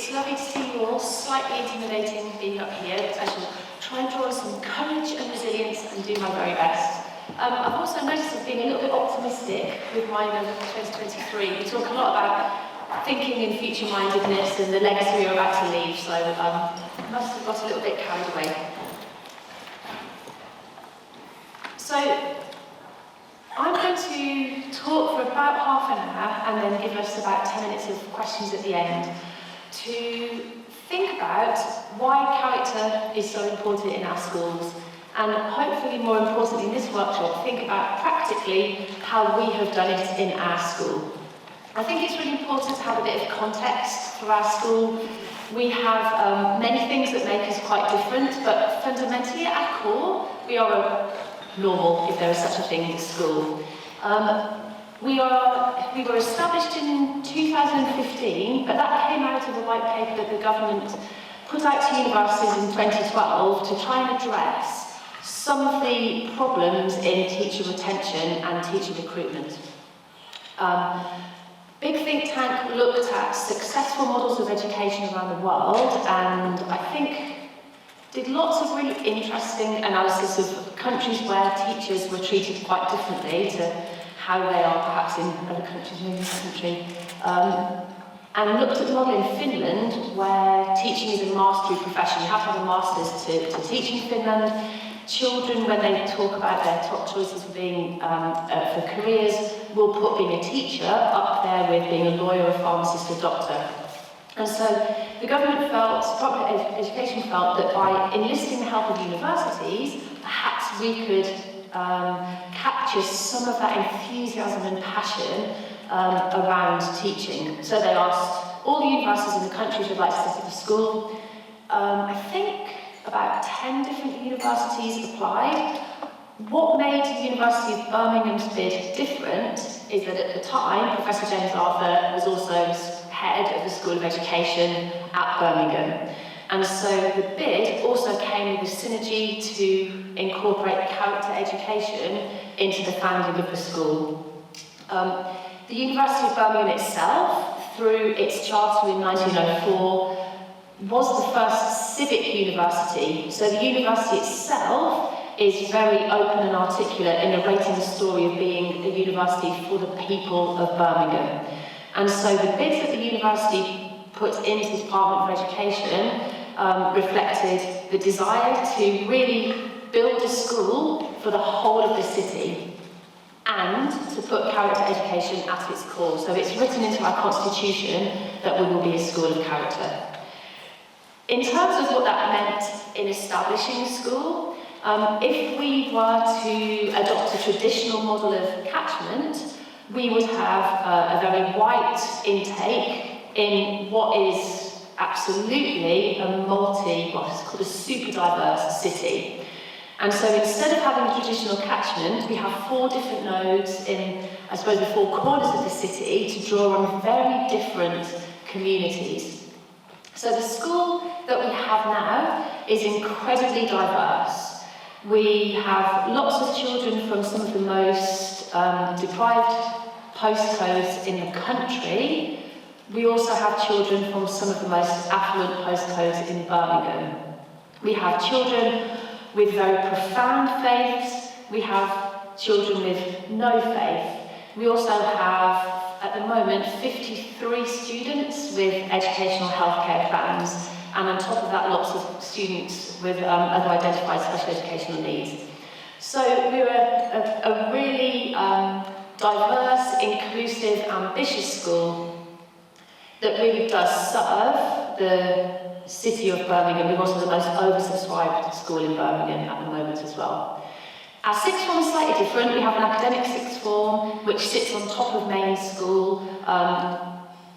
It's lovely to see you all, slightly intimidating being up here, but I shall try and draw on some courage and resilience and do my very best. I've also noticed I've been a little bit optimistic with my 2023. We talk a lot about thinking and future-mindedness and the legacy we're about to leave, so I must have got a little bit carried away. So, I'm going to talk for about half an hour and then give us about 10 minutes of questions at the end to think about why character is so important in our schools, and hopefully more importantly in this workshop, think about practically how we have done it in our school. I think it's really important to have a bit of context for our school. We have many things that make us quite different, but fundamentally at our core, we are a normal, if there is such a thing, in school. We were established in 2015, but that came out of a white paper that the government put out to universities in 2012 to try and address some of the problems in teacher retention and teacher recruitment. Big think tank looked at successful models of education around the world, and I think did lots of really interesting analysis of countries where teachers were treated quite differently to how they are perhaps in other countries, maybe this country. And looked at the model in Finland, where teaching is a mastery profession. You have to have a master's to teach in Finland. Children, when they talk about their top choices for being for careers, will put being a teacher up there with being a lawyer, a pharmacist, a doctor. And so the government felt, public education felt, that by enlisting the help of universities, perhaps we could capture some of that enthusiasm and passion around teaching. So they asked all the universities in the country who would like to set up a school. I think about 10 different universities applied. What made the University of Birmingham's bid different is that at the time, Professor James Arthur was also head of the School of Education at Birmingham. And so the bid also came with a synergy to incorporate character education into the founding of the school. The University of Birmingham itself, through its charter in 1904, was the first civic university. So the university itself is very open and articulate in narrating the story of being a university for the people of Birmingham. And so the bids that the university put into the Department of Education reflected the desire to really build a school for the whole of the city and to put character education at its core. So it's written into our constitution that we will be a school of character. In terms of what that meant in establishing a school, if we were to adopt a traditional model of catchment, we would have a very white intake in what is absolutely a what is called a super diverse city. And so instead of having a traditional catchment, we have 4 different nodes in, I suppose, the 4 corners of the city to draw on very different communities. So the school that we have now is incredibly diverse. We have lots of children from some of the most deprived postcodes in the country. We also have children from some of the most affluent postcodes in Birmingham. We have children with very profound faiths. We have children with no faith. We also have, at the moment, 53 students with educational healthcare plans, and on top of that, lots of students with other identified special educational needs. So we're a really diverse, inclusive, ambitious school that really does serve the city of Birmingham. We're also the most oversubscribed school in Birmingham at the moment as well. Our sixth form is slightly different. We have an academic sixth form which sits on top of main school.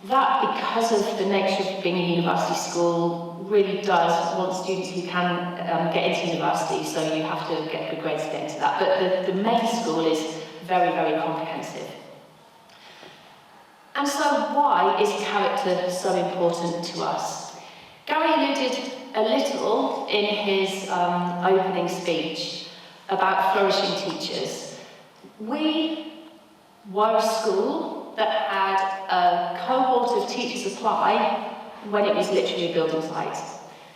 That, because of the nature of being a university school, really does want students who can get into university, so you have to get good grades to get into that. But the main school is very, very comprehensive. And so why is character so important to us? Gary alluded a little in his opening speech about flourishing teachers. We were a school that had a cohort of teachers apply when it was literally a building site.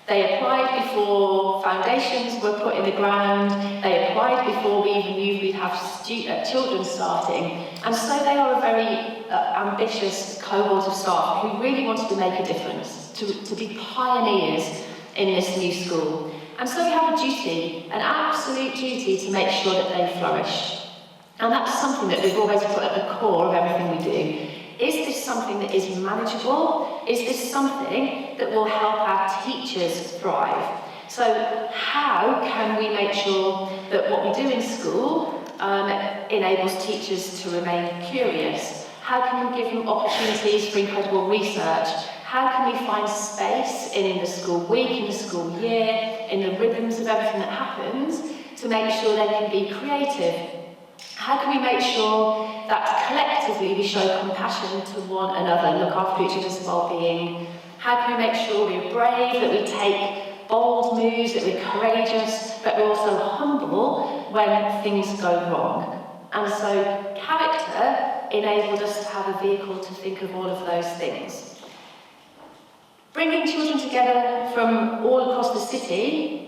They applied before foundations were put in the ground. They applied before we even knew we'd have children starting. And so they are a very ambitious cohort of staff who really wanted to make a difference, to be pioneers in this new school. And so we have a duty, an absolute duty, to make sure that they flourish. And that's something that we've always put at the core of everything we do. Is this something that is manageable? Is this something that will help our teachers thrive? So how can we make sure that what we do in school enables teachers to remain curious? How can we give them opportunities for incredible research? How can we find space in the school week, in the school year, in the rhythms of everything that happens, to make sure they can be creative? How can we make sure that collectively we show compassion to one another, look after each other's well-being? How can we make sure we're brave, that we take bold moves, that we're courageous, but we're also humble when things go wrong? And so character enabled us to have a vehicle to think of all of those things. Bringing children together from all across the city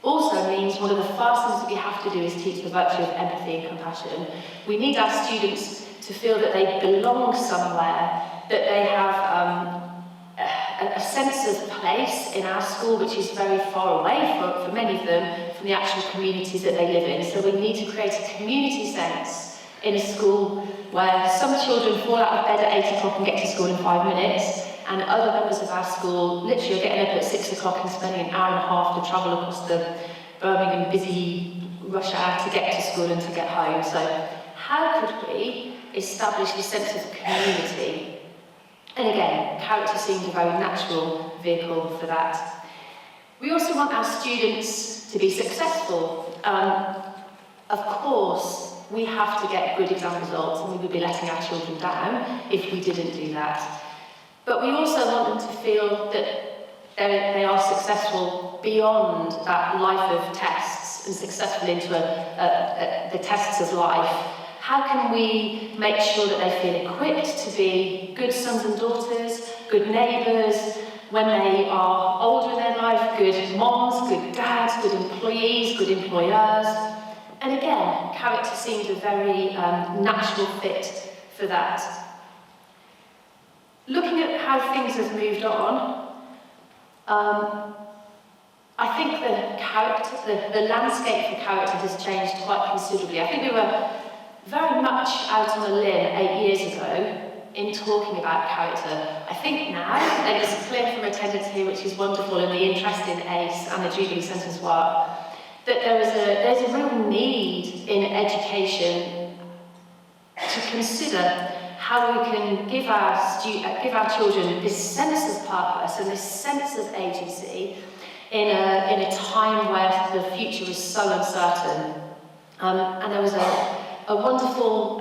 also means one of the first things that we have to do is teach the virtue of empathy and compassion. We need our students to feel that they belong somewhere, that they have a sense of place in our school, which is very far away for many of them from the actual communities that they live in. So we need to create a community sense in a school where some children fall out of bed at 8 o'clock and get to school in 5 minutes, and other members of our school literally are getting up at 6 o'clock and spending an hour and a half to travel across the Birmingham busy rush hour to get to school and to get home. So how could we establish a sense of community? And again, character seemed a very natural vehicle for that. We also want our students to be successful. Of course, we have to get good exam results, and we would be letting our children down if we didn't do that. But we also want them to feel that they are successful beyond that life of tests and successful into the tests of life. How can we make sure that they feel equipped to be good sons and daughters, good neighbours, when they are older in their life, good moms, good dads, good employees, good employers? And again, character seemed a very natural fit for that. Looking at how things have moved on, I think the landscape for character has changed quite considerably. I think we were very much out on a limb 8 years ago in talking about character. I think now, and it's clear from attendance here, which is wonderful, and the interest in ACE and the Jubilee Centre's work, that there's a real need in education to consider how we can give our children this sense of purpose and this sense of agency in a time where the future is so uncertain. And there was a wonderful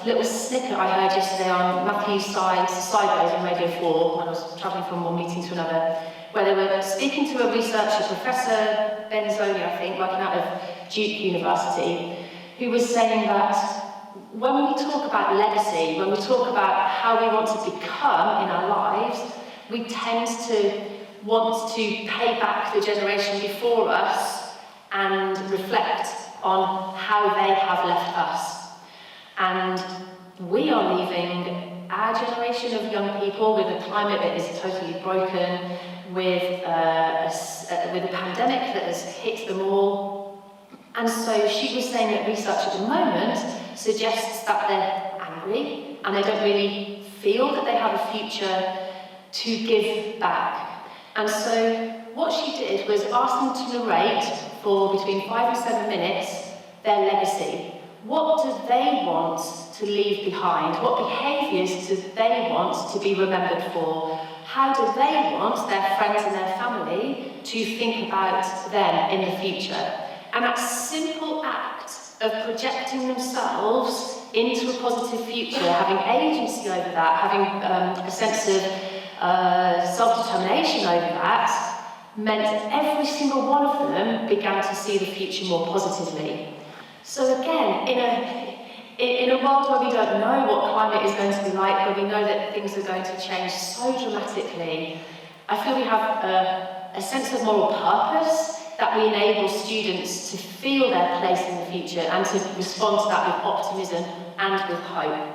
little snippet I heard yesterday on Matthew's Sideways on Radio 4 when I was travelling from one meeting to another, where they were speaking to a researcher, Professor Benzoni, I think, working out of Duke University, who was saying that when we talk about legacy, when we talk about how we want to become in our lives, we tend to want to pay back the generation before us and reflect on how they have left us. And we are leaving our generation of young people with a climate that is totally broken, with a pandemic that has hit them all. And so she was saying that research at the moment suggests that they're angry and they don't really feel that they have a future to give back. And so what she did was ask them to narrate for between 5 and 7 minutes their legacy. What do they want to leave behind? What behaviours do they want to be remembered for? How do they want their friends and their family to think about them in the future? And that simple act of projecting themselves into a positive future, having agency over that, having a sense of self-determination over that, meant every single one of them began to see the future more positively. So again, in a world where we don't know what climate is going to be like, where we know that things are going to change so dramatically, I feel we have a sense of moral purpose that we enable students to feel their place in the future and to respond to that with optimism and with hope.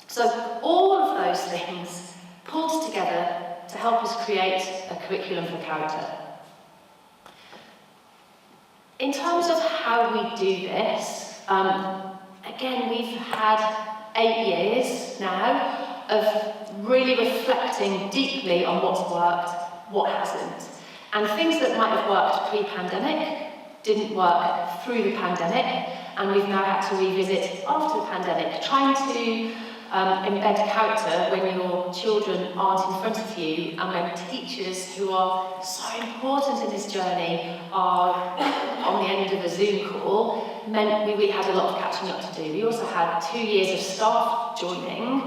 So all of those things pulled together to help us create a curriculum for character. In terms of how we do this, again, we've had 8 years now of really reflecting deeply on what's worked, what hasn't. And things that might have worked pre-pandemic didn't work through the pandemic, and we've now had to revisit after the pandemic, trying to embed character when your children aren't in front of you, and when teachers who are so important in this journey are on the end of a Zoom call, meant we really had a lot of catching up to do. We also had 2 years of staff joining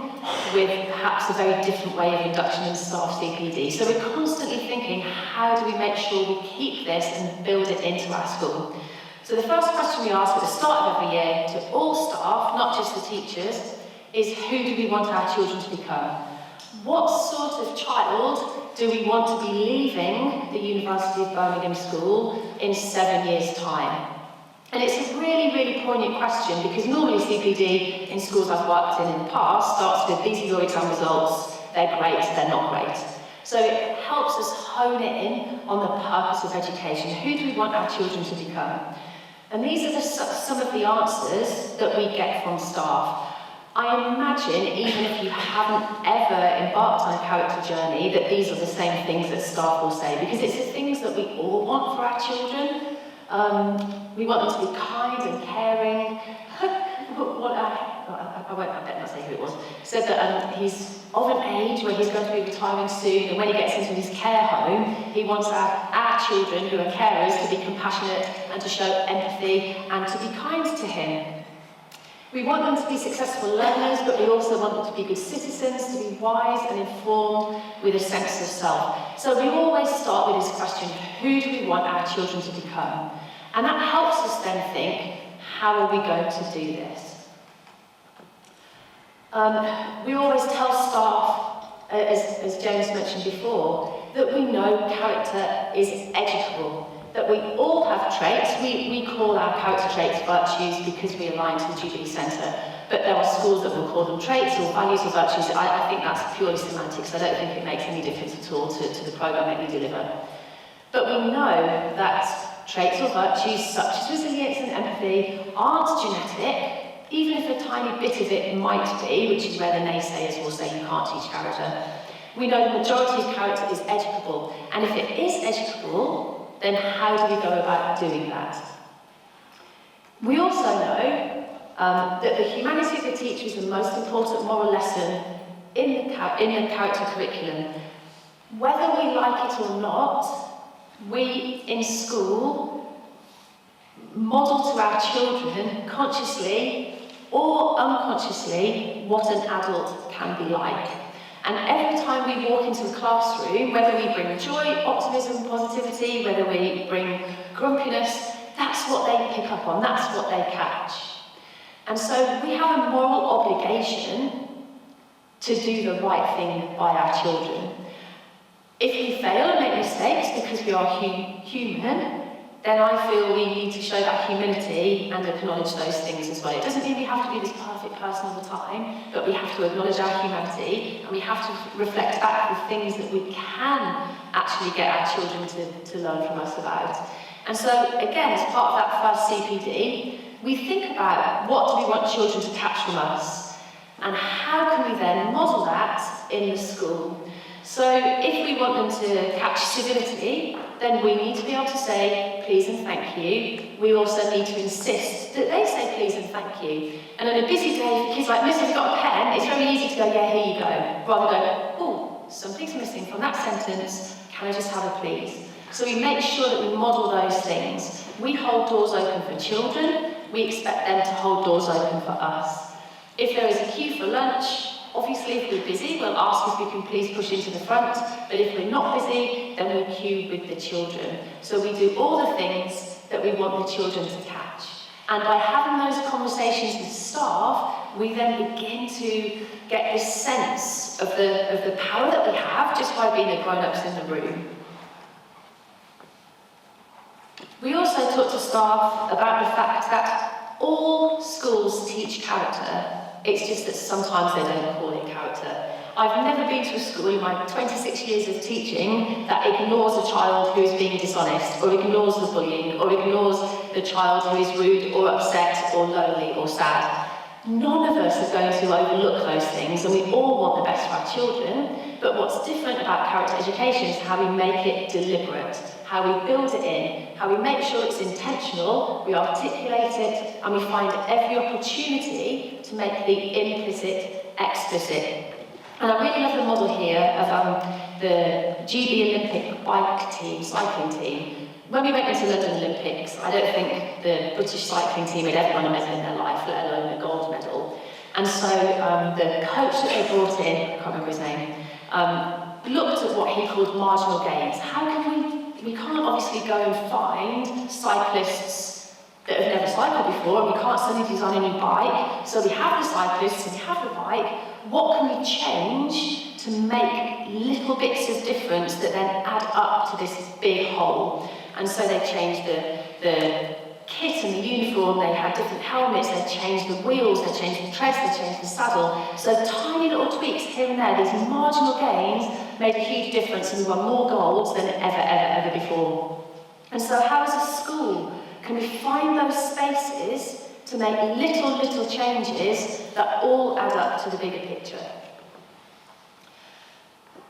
with perhaps a very different way of induction in staff CPD. So we're constantly thinking, how do we make sure we keep this and build it into our school? So the first question we ask at the start of every year to all staff, not just the teachers, is who do we want our children to become? What sort of child do we want to be leaving the University of Birmingham School in 7 years' time? And it's a really, really poignant question, because normally CPD in schools I've worked in the past starts with, these are your exam results, they're great, they're not great. So it helps us hone in on the purpose of education. Who do we want our children to become? And these are some of the answers that we get from staff. I imagine, even if you haven't ever embarked on a character journey, that these are the same things that staff will say, because it's the things that we all want for our children. We want them to be kind and caring. I better not say who it was, said that he's of an age where he's going to be retiring soon, and when he gets into his care home, he wants our children, who are carers, to be compassionate and to show empathy and to be kind to him. We want them to be successful learners, but we also want them to be good citizens, to be wise and informed with a sense of self. So we always start with this question, who do we want our children to become? And that helps us then think, how are we going to do this? We always tell staff, as James mentioned before, that we know character is educable, that we all have traits. We call our character traits virtues because we align to the Jubilee Centre, but there are schools that will call them traits or values or virtues. I think that's purely semantics. I don't think it makes any difference at all to the programme that we deliver. But we know that traits or virtues such as resilience and empathy aren't genetic, even if a tiny bit of it might be, which is where the naysayers will say you can't teach character. We know the majority of character is educable, and if it is educable, then how do we go about doing that? We also know that the humanity of the teacher is the most important moral lesson in the character curriculum. Whether we like it or not, we in school model to our children, consciously or unconsciously, what an adult can be like. And every time we walk into a classroom, whether we bring joy, optimism, positivity, whether we bring grumpiness, that's what they pick up on, that's what they catch. And so we have a moral obligation to do the right thing by our children. If we fail and make mistakes because we are human, then I feel we need to show that humility and acknowledge those things as well. It doesn't mean we have to be this perfect person all the time, but we have to acknowledge our humanity, and we have to reflect back the things that we can actually get our children to learn from us about. And so, again, as part of that first CPD, we think about what do we want children to catch from us, and how can we then model that in the school. So if we want them to catch civility, then we need to be able to say please and thank you. We also need to insist that they say please and thank you. And on a busy day, for kids like, Miss, have you got a pen? It's very easy to go, yeah, here you go. Rather than go, oh, something's missing from that sentence. Can I just have a please? So we make sure that we model those things. We hold doors open for children. We expect them to hold doors open for us. If there is a queue for lunch, obviously, if we're busy, we'll ask if we can please push into the front, but if we're not busy, then we queue with the children. So we do all the things that we want the children to catch. And by having those conversations with staff, we then begin to get this sense of the power that we have just by being the grown-ups in the room. We also talk to staff about the fact that all schools teach character. It's just that sometimes they don't call it character. I've never been to a school in my 26 years of teaching that ignores a child who is being dishonest, or ignores the bullying, or ignores the child who is rude or upset or lonely or sad. None of us are going to overlook those things, and we all want the best for our children, but what's different about character education is how we make it deliberate, how we build it in, how we make sure it's intentional, we articulate it, and we find every opportunity to make the implicit explicit. And I really love the model here of the GB Olympic bike team, cycling team. When we went into London Olympics, I don't think the British cycling team had ever won a medal in their life, let alone a gold medal. And so the coach that they brought in, I can't remember his name, looked at what he called marginal gains. How can we can't obviously go and find cyclists that have never cycled before, and we can't suddenly design a new bike. So we have the cyclists and we have the bike. What can we change to make little bits of difference that then add up to this big whole? And so they changed the kit and the uniform, they had different helmets, they changed the wheels, they changed the treads, they changed the saddle. So tiny little tweaks here and there, these marginal gains made a huge difference, and we won more golds than ever before. And so how as a school can we find those spaces to make little changes that all add up to the bigger picture?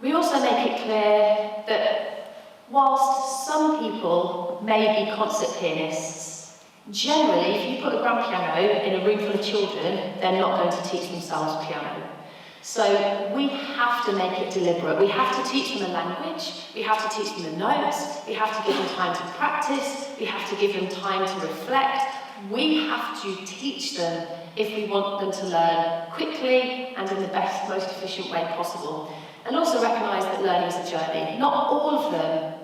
We also make it clear that whilst some people may be concert pianists, generally if you put a grand piano in a room full of children, they're not going to teach themselves piano. So we have to make it deliberate. We have to teach them a language, we have to teach them the notes, we have to give them time to practice, we have to give them time to reflect. We have to teach them if we want them to learn quickly and in the best, most efficient way possible. And also recognise that learning is a journey. Not all of them,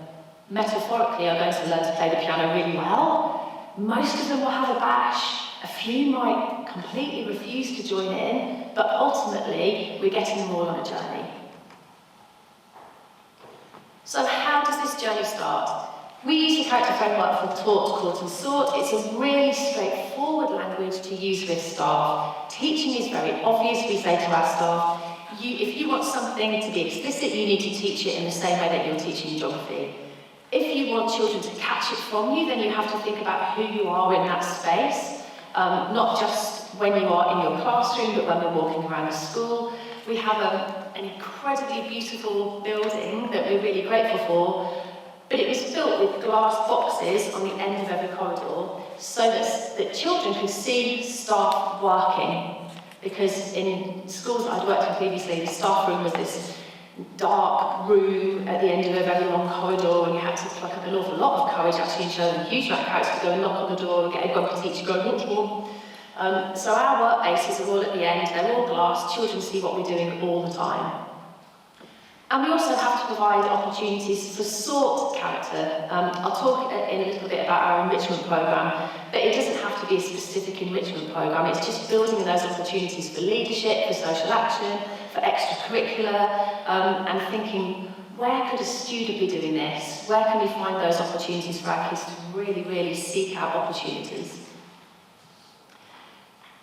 metaphorically, are going to learn to play the piano really well. Most of them will have a bash. A few might completely refuse to join in, but ultimately, we're getting them all on a journey. So how does this journey start? We use the character framework for taught, caught and sought. It's a really straightforward language to use with staff. Teaching is very obvious, we say to our staff. If you want something to be explicit, you need to teach it in the same way that you're teaching geography. If you want children to catch it from you, then you have to think about who you are in that space, not just when you are in your classroom, but when we're walking around the school. We have an incredibly beautiful building that we're really grateful for, but it was built with glass boxes on the end of every corridor so that children could see staff working. Because in schools that I'd worked in previously, the staff room was this dark room at the end of a very long corridor, and you had to pluck up an awful lot of courage actually and show them a huge amount of courage to go and knock on the door and get a grumpy teacher going, "What's wrong?" So our work bases are all at the end, they're all glass, children see what we're doing all the time. And we also have to provide opportunities for sought character. I'll talk in a little bit about our enrichment programme, but it doesn't have to be a specific enrichment programme, it's just building those opportunities for leadership, for social action, for extracurricular, and thinking, where could a student be doing this? Where can we find those opportunities for our kids to really seek out opportunities?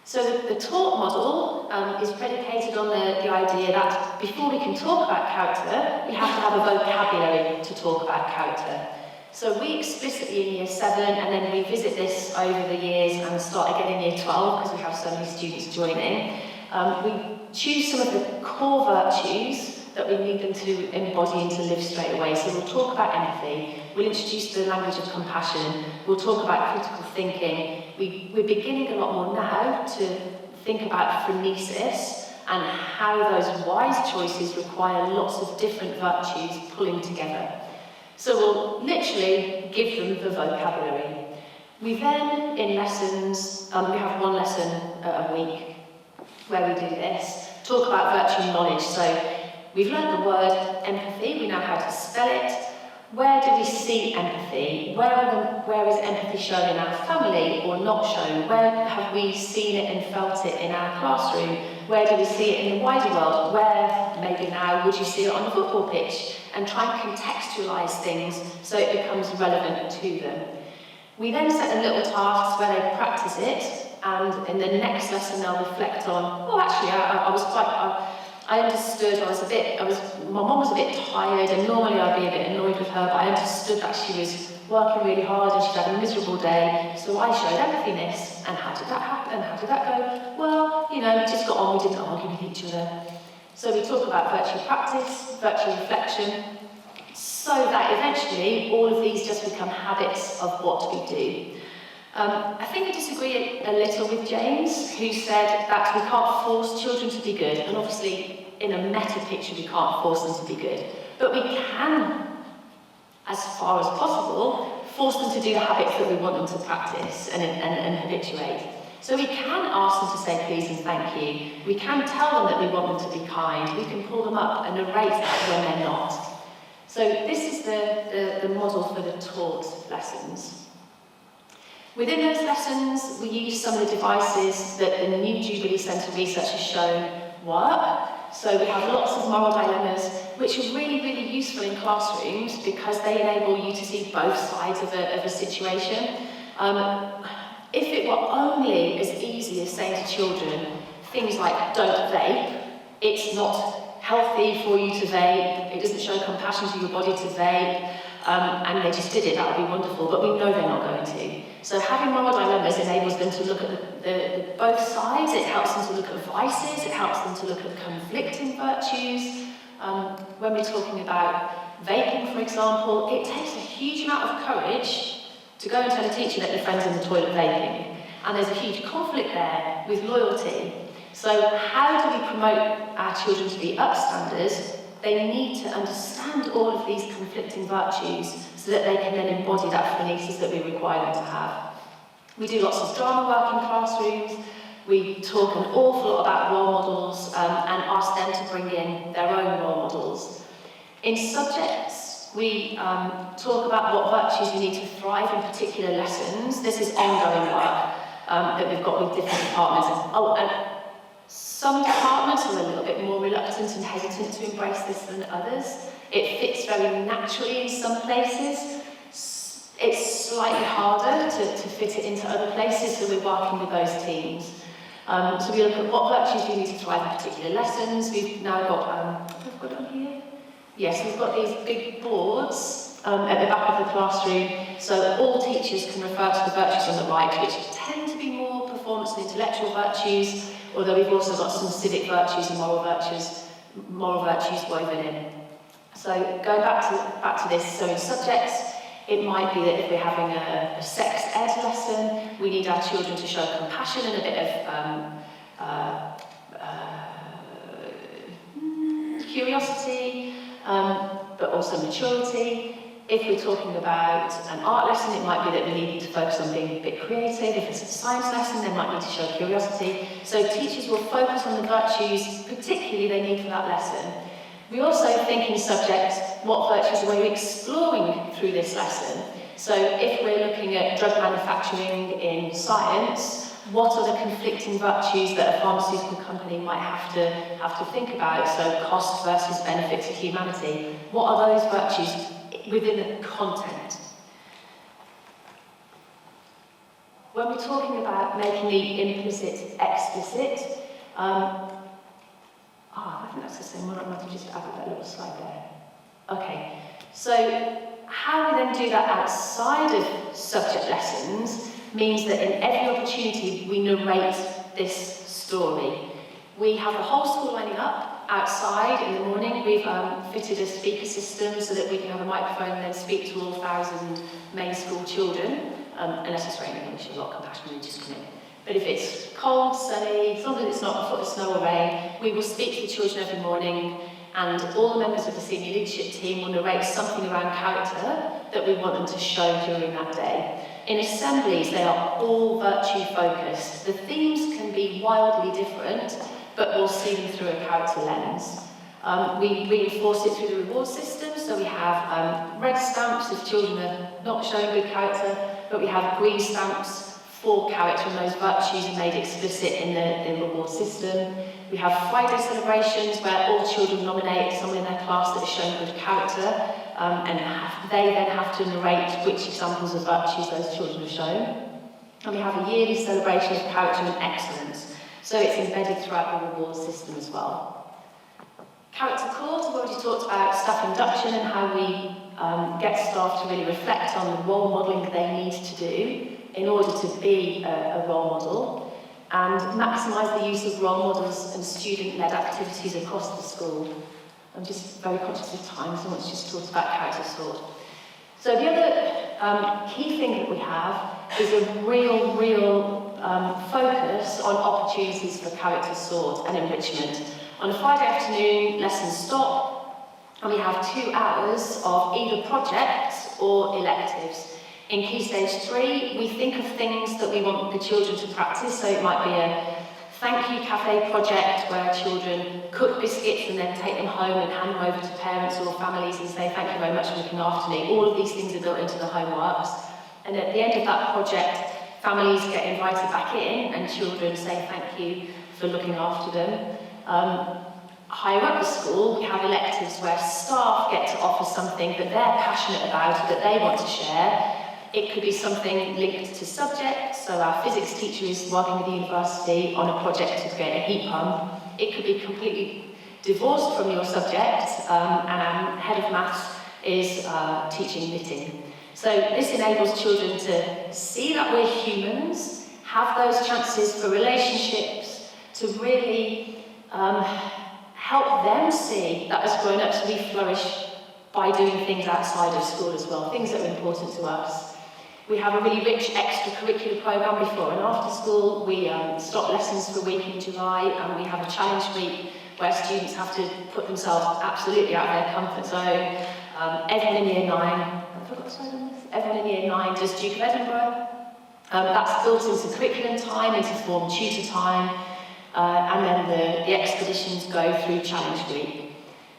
So the taught model is predicated on the idea that before we can talk about character, we have to have a vocabulary to talk about character. So we explicitly in Year 7, and then we visit this over the years and start again in Year 12 because we have so many students joining. We choose some of the core virtues that we need them to embody and to live straight away. So we'll talk about empathy, we'll introduce the language of compassion, we'll talk about critical thinking. We're beginning a lot more now to think about phronesis and how those wise choices require lots of different virtues pulling together. So we'll literally give them the vocabulary. We then, in lessons, we have one lesson a week where we do this, talk about virtue and knowledge. So we've learned the word empathy, we know how to spell it. Where do we see empathy? Where is empathy shown in our family or not shown? Where have we seen it and felt it in our classroom? Where do we see it in the wider world? Where, maybe now, would you see it on the football pitch? And try and contextualise things so it becomes relevant to them. We then set them little tasks where they practice it, and in the next lesson they'll reflect on, oh, actually, I understood, my mum was a bit tired, and normally I'd be a bit annoyed with her, but I understood that she was working really hard and she'd had a miserable day, so I showed empathy in this. And how did that happen? How did that go? Well, we just got on, we didn't argue with each other. So we talk about virtual practice, virtual reflection, so that eventually all of these just become habits of what we do. I think I disagree a little with James, who said that we can't force children to be good, and obviously in a meta picture we can't force them to be good, but we can, as far as possible, force them to do the habits that we want them to practice and habituate. So we can ask them to say please and thank you, we can tell them that we want them to be kind, we can pull them up and narrate that when they're not. So this is the model for the taught lessons. Within those lessons, we use some of the devices that the new Jubilee Centre research has shown work. So we have lots of moral dilemmas, which are really, really useful in classrooms because they enable you to see both sides of a situation. If it were only as easy as saying to children things like, don't vape, it's not healthy for you to vape, it doesn't show compassion to your body to vape, and they just did it, that would be wonderful, but we know they're not going to. So having moral dilemmas enables them to look at the both sides, it helps them to look at vices, it helps them to look at conflicting virtues. When we're talking about vaping, for example, it takes a huge amount of courage to go and tell a teacher that your friend's in the toilet vaping. And there's a huge conflict there with loyalty. So how do we promote our children to be upstanders? They need to understand all of these conflicting virtues so that they can then embody that phronesis that we require them to have. We do lots of drama work in classrooms. We talk an awful lot about role models and ask them to bring in their own role models. In subjects, we talk about what virtues we need to thrive in particular lessons. This is ongoing work that we've got with different departments. And some departments are a little bit more reluctant and hesitant to embrace this than others. It fits very naturally in some places. It's slightly harder to fit it into other places, so we're working with those teams. So we look at what virtues we need to thrive in particular lessons. We've now got, have we got it on here? Yes, we've got these big boards at the back of the classroom, so all teachers can refer to the virtues on the right, which tend to be more performance and intellectual virtues, although we've also got some civic virtues and moral virtues woven in. So going back to this, so in subjects, it might be that if we're having a sex ed lesson, we need our children to show compassion and a bit of curiosity, but also maturity. If we're talking about an art lesson, it might be that we need to focus on being a bit creative. If it's a science lesson, they might need to show curiosity. So teachers will focus on the virtues, particularly they need for that lesson. We also think in subjects, what virtues are we exploring through this lesson? So if we're looking at drug manufacturing in science, what are the conflicting virtues that a pharmaceutical company might have to think about? So cost versus benefit to humanity. What are those virtues within the content? When we're talking about making the implicit explicit, I think that's the same one. I might have just added that little slide there. Okay, so how we then do that outside of subject lessons means that in every opportunity we narrate this story. We have the whole school lining up outside in the morning. We've fitted a speaker system so that we can have a microphone and then speak to all 1,000 main school children, unless it's raining, we show a lot of compassion and just come in. But if it's cold, sunny, as long as it's not a foot of snow or rain, we will speak to the children every morning, and all the members of the senior leadership team will narrate something around character that we want them to show during that day. In assemblies, they are all virtue focused. The themes can be wildly different, but we'll see them through a character lens. We reinforce it through the reward system, so we have red stamps if children are not showing good character, but we have green stamps for character, and those virtues are made explicit in the reward system. We have Friday celebrations where all children nominate someone in their class that has shown good character, and they then have to narrate which examples of virtues those children have shown. And we have a yearly celebration of character and excellence, so it's embedded throughout the reward system as well. Character calls, we've already talked about staff induction and how we get staff to really reflect on the role modelling they need to do in order to be a role model, and maximise the use of role models and student-led activities across the school. I'm just very conscious of time, so I want to just talk about character sort. So the other key thing that we have is a real focus on opportunities for character sort and enrichment. On a Friday afternoon, lessons stop, and we have 2 hours of either projects or electives. In Key Stage 3, we think of things that we want the children to practice, so it might be a thank you cafe project where children cook biscuits and then take them home and hand them over to parents or families and say thank you very much for looking after me. All of these things are built into the homeworks, and at the end of that project, families get invited back in and children say thank you for looking after them. Higher up the school, we have electives where staff get to offer something that they're passionate about, that they want to share. It could be something linked to subjects, so our physics teacher is working with the university on a project to create a heat pump. It could be completely divorced from your subject, and our head of maths is teaching knitting. So this enables children to see that we're humans, have those chances for relationships, to really help them see that as grown-ups we flourish by doing things outside of school as well, things that are important to us. We have a really rich extracurricular programme before and after school. We stop lessons for a week in July, and we have a challenge week where students have to put themselves absolutely out of their comfort zone. Everyone in Year 9, everyone in Year 9 does Duke of Edinburgh. That's built into curriculum time, into form tutor time, and then the expeditions go through challenge week.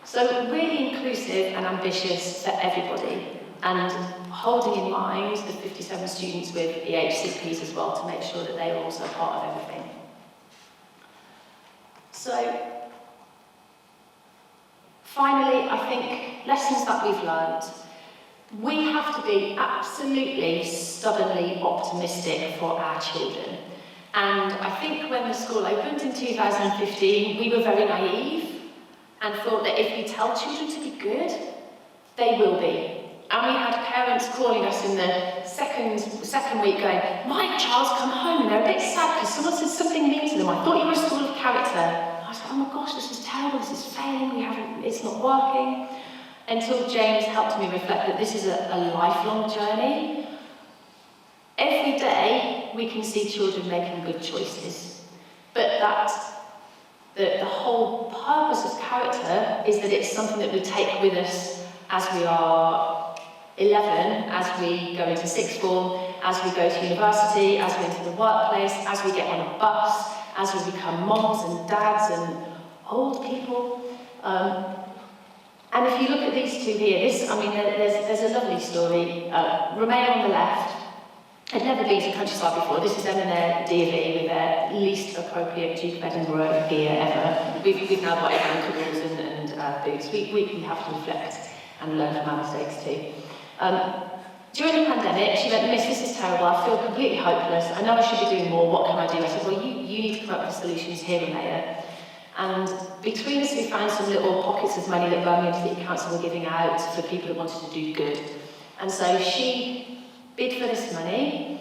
So really inclusive and ambitious for everybody, and holding in mind the 57 students with EHCPs as well to make sure that they are also part of everything. So, finally, I think lessons that we've learned. We have to be absolutely stubbornly optimistic for our children. And I think when the school opened in 2015, we were very naive and thought that if we tell children to be good, they will be. And we had parents calling us in the second week going, my child's come home and they're a bit sad because someone said something mean to them. I thought you were a school of character. I was like, oh my gosh, this is terrible, this is failing, it's not working. Until James helped me reflect that this is a lifelong journey. Every day we can see children making good choices, but that the whole purpose of character is that it's something that we take with us as we are 11, as we go into sixth form, as we go to university, as we enter the workplace, as we get on a bus, as we become moms and dads and old people. And if you look at these two here, there's a lovely story. Romain on the left had never been to countryside before. This is them in their D.V. with their least appropriate Duke of Edinburgh gear ever. We've now got everyone coveralls and boots. We have to reflect and learn from our mistakes too. During the pandemic, she went, Miss, this is terrible, I feel completely hopeless, I know I should be doing more, what can I do? I said, well, you need to come up with solutions here and there. And between us, we found some little pockets of money that Birmingham City Council were giving out for people that wanted to do good. And so she bid for this money,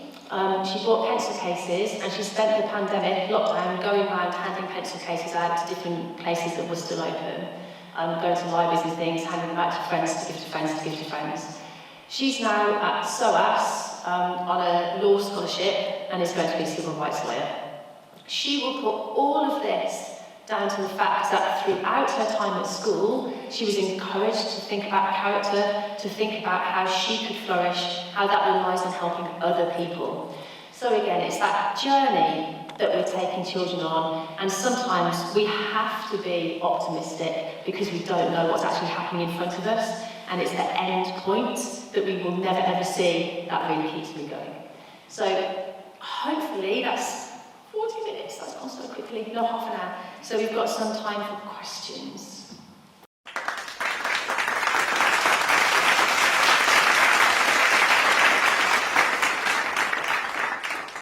she bought pencil cases, and she spent the pandemic, lockdown, going around handing pencil cases out to different places that were still open, going to libraries and things, handing them out to friends, to give to friends, to give to friends. She's now at SOAS on a law scholarship and is going to be a civil rights lawyer. She will put all of this down to the fact that throughout her time at school, she was encouraged to think about character, to think about how she could flourish, how that relies on helping other people. So again, it's that journey that we're taking children on, and sometimes we have to be optimistic because we don't know what's actually happening in front of us, and it's the end point that we will never ever see that really keeps me going. So hopefully that's 40 minutes, that's gone so quickly, not half an hour. So we've got some time for questions.